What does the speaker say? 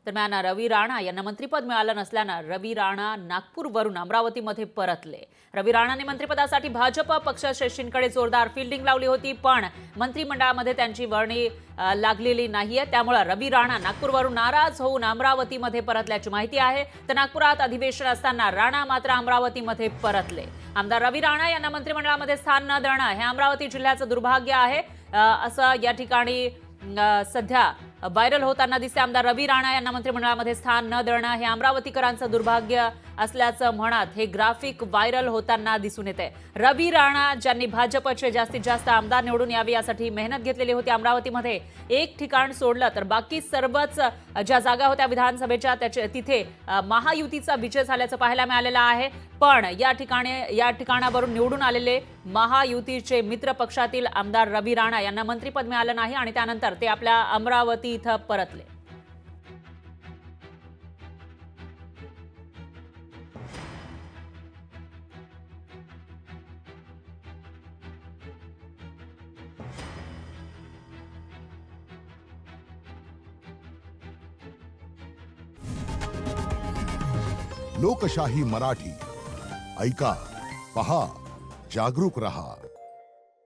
दरम्यान रवी राणा यांना मंत्रिपद मिळालं नसल्यानं रवी राणा नागपूरवरून अमरावतीमध्ये परतले। रवी राणाने मंत्रिपदासाठी भाजप पक्षश्रेष्ठींकडे जोरदार फिल्डिंग लावली होती, पण मंत्रिमंडळामध्ये त्यांची वर्णी लागलेली नाहीये। त्यामुळे रवी राणा नागपूरवरून नाराज होऊन अमरावतीमध्ये परतल्याची माहिती आहे। तर नागपुरात अधिवेशन असताना राणा मात्र अमरावतीमध्ये परतले। आमदार रवी राणा यांना मंत्रिमंडळामध्ये स्थान न देणं हे अमरावती जिल्ह्याचं दुर्भाग्य आहे, असं या ठिकाणी सध्या व्हायरल होताना दिसते। आमदार रवी राणा यांना मंत्रिमंडळामध्ये स्थान न देणं हे अमरावतीकरांचं दुर्भाग्य असल्याचं म्हणत हे ग्राफिक व्हायरल होताना दिसून येते। रवी राणा ज्यांनी भाजपचे जास्तीत जास्त आमदार निवडून यावे यासाठी मेहनत घेतलेली होती, अमरावतीमध्ये एक ठिकाण सोडलं तर बाकी सर्वच ज्या जागा होत्या विधानसभेच्या तिथे महायुतीचा विजय झाल्याचं पाहायला मिळालेलं आहे। पण या ठिकाणावरून निवडून आलेले महायुतीचे मित्र पक्षातील आमदार रवी राणा यांना मंत्रिपद मिळालं नाही आणि त्यानंतर ते आपल्या अमरावती इथं परतले। लोकशाही मराठी ऐका, पहा, जागरूक रहा।